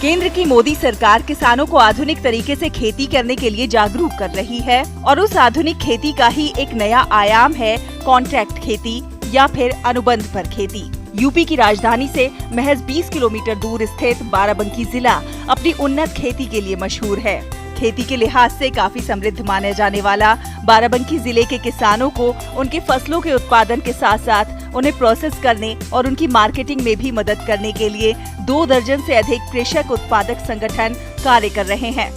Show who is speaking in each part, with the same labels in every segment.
Speaker 1: केंद्र की मोदी सरकार किसानों को आधुनिक तरीके से खेती करने के लिए जागरूक कर रही है और उस आधुनिक खेती का ही एक नया आयाम है कॉन्ट्रैक्ट खेती या फिर अनुबंध पर खेती। यूपी की राजधानी से महज 20 किलोमीटर दूर स्थित बाराबंकी जिला अपनी उन्नत खेती के लिए मशहूर है। खेती के लिहाज से काफी समृद्ध माने जाने वाला बाराबंकी जिले के किसानों को उनकी फसलों के उत्पादन के साथ साथ उन्हें प्रोसेस करने और उनकी मार्केटिंग में भी मदद करने के लिए 2 दर्जन से अधिक कृषक उत्पादक संगठन कार्य कर रहे हैं।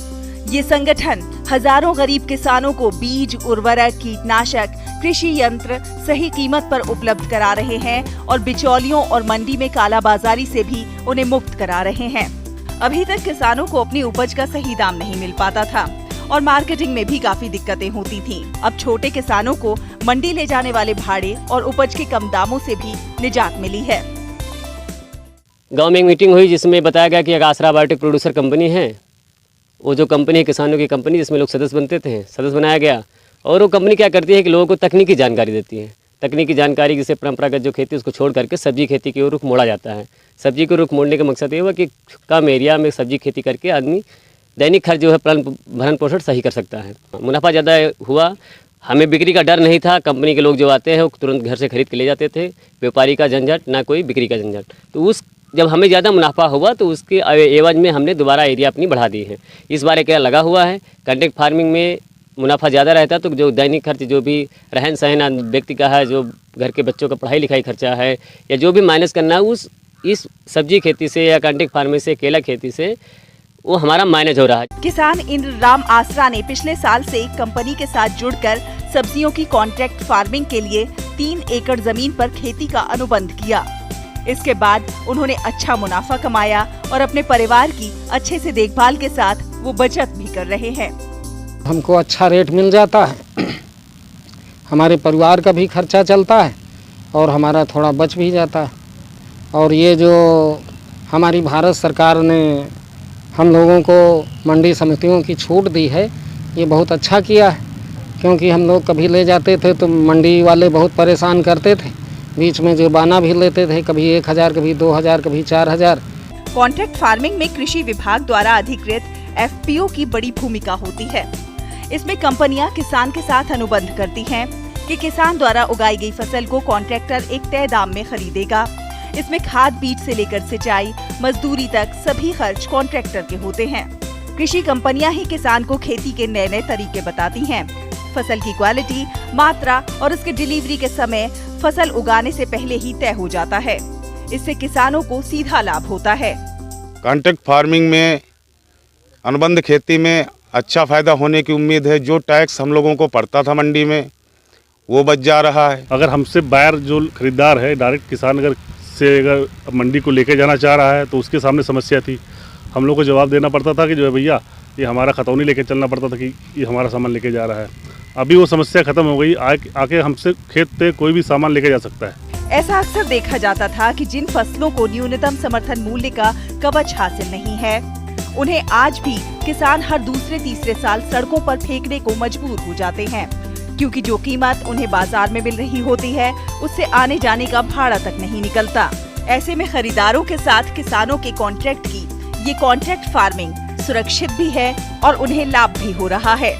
Speaker 1: ये संगठन हजारों गरीब किसानों को बीज, उर्वरक, कीटनाशक, कृषि यंत्र सही कीमत पर उपलब्ध करा रहे हैं और बिचौलियों और मंडी में कालाबाजारी से भी उन्हें मुक्त करा रहे हैं। अभी तक किसानों को अपनी उपज का सही दाम नहीं मिल पाता था और मार्केटिंग में भी काफी दिक्कतें होती थीं। अब छोटे किसानों को मंडी ले जाने वाले भाड़े और उपज के कम दामों से भी निजात मिली है।
Speaker 2: गांव में एक मीटिंग हुई जिसमें बताया गया कि एक आसरा बायोटेक प्रोड्यूसर कंपनी है। वो जो कंपनी है किसानों की कंपनी जिसमें लोग सदस्य बनते थे, सदस्य बनाया गया और वो कंपनी क्या करती है कि लोगों को तकनीकी जानकारी देती है। तकनीकी जानकारी जिसे परंपरागत जो खेती उसको छोड़ करके सब्जी खेती की ओर रुख मोड़ा जाता है। सब्जी को रुख मोड़ने का मकसद ये हुआ कि कम एरिया में सब्जी खेती करके आदमी दैनिक खर्च जो है भरण पोषण सही कर सकता है। मुनाफा ज़्यादा हुआ, हमें बिक्री का डर नहीं था। कंपनी के लोग जो आते हैं वो तुरंत घर से खरीद के ले जाते थे। व्यापारी का झंझट ना कोई बिक्री का झंझट। तो जब हमें ज़्यादा मुनाफा हुआ तो उसके एवज में हमने दोबारा एरिया अपनी बढ़ा दी है। इस बार क्या लगा हुआ है कॉन्ट्रैक्ट फार्मिंग में मुनाफा ज़्यादा रहता है तो जो दैनिक खर्च जो भी रहन सहन व्यक्ति का है, जो घर के बच्चों का पढ़ाई लिखाई खर्चा है या जो भी माइनस करना है इस सब्जी खेती से या कॉन्ट्रैक्ट फार्मिंग से, केला खेती से वो हमारा मैनेज हो रहा है।
Speaker 1: किसान इंद्र राम आसरा ने पिछले साल से कंपनी के साथ जुड़कर सब्जियों की कॉन्ट्रैक्ट फार्मिंग के लिए 3 एकड़ जमीन पर खेती का अनुबंध किया। इसके बाद उन्होंने अच्छा मुनाफा कमाया और अपने परिवार की अच्छे से देखभाल के साथ वो बचत भी कर रहे हैं।
Speaker 3: हमको अच्छा रेट मिल जाता है, हमारे परिवार का भी खर्चा चलता है और हमारा थोड़ा बच भी जाता है। और ये जो हमारी भारत सरकार ने हम लोगों को मंडी समितियों की छूट दी है ये बहुत अच्छा किया है, क्योंकि हम लोग कभी ले जाते थे तो मंडी वाले बहुत परेशान करते थे, बीच में जुर्माना भी लेते थे, कभी 1000, कभी 2000, कभी 4000।
Speaker 1: कॉन्ट्रैक्ट फार्मिंग में कृषि विभाग द्वारा अधिकृत FPO की बड़ी भूमिका होती है। इसमें कंपनियां किसान के साथ अनुबंध करती हैं कि किसान द्वारा उगाई गई फसल को कॉन्ट्रैक्टर एक तय दाम में खरीदेगा। इसमें खाद बीज से लेकर सिंचाई, मजदूरी तक सभी खर्च कॉन्ट्रैक्टर के होते हैं। कृषि कंपनियां ही किसान को खेती के नए तरीके बताती हैं। फसल की क्वालिटी, मात्रा और उसके डिलीवरी के समय फसल उगाने से पहले ही तय हो जाता है। इससे किसानों को सीधा लाभ होता है।
Speaker 4: कॉन्ट्रैक्ट फार्मिंग में, अनुबंध खेती में अच्छा फायदा होने की उम्मीद है। जो टैक्स हम लोगों को पड़ता था मंडी में वो बच जा रहा है।
Speaker 5: अगर हमसे बायर जो खरीदार है डायरेक्ट किसान अगर मंडी को लेके जाना चाह रहा है तो उसके सामने समस्या थी। हम लोग को जवाब देना पड़ता था कि जो है भैया ये हमारा खतौनी लेके चलना पड़ता था कि ये हमारा सामान लेके जा रहा है। अभी वो समस्या खत्म हो गई, आके हमसे खेत पे कोई भी सामान लेके जा सकता है।
Speaker 1: ऐसा अक्सर देखा जाता था कि जिन फसलों को न्यूनतम समर्थन मूल्य का कवच हासिल नहीं है उन्हें आज भी किसान हर दूसरे तीसरे साल सड़कों पर फेंकने को मजबूर हो जाते हैं, क्योंकि जो कीमत उन्हें बाजार में मिल रही होती है उससे आने जाने का भाड़ा तक नहीं निकलता। ऐसे में खरीदारों के साथ किसानों के कॉन्ट्रैक्ट की ये कॉन्ट्रैक्ट फार्मिंग सुरक्षित भी है और उन्हें लाभ भी हो रहा है।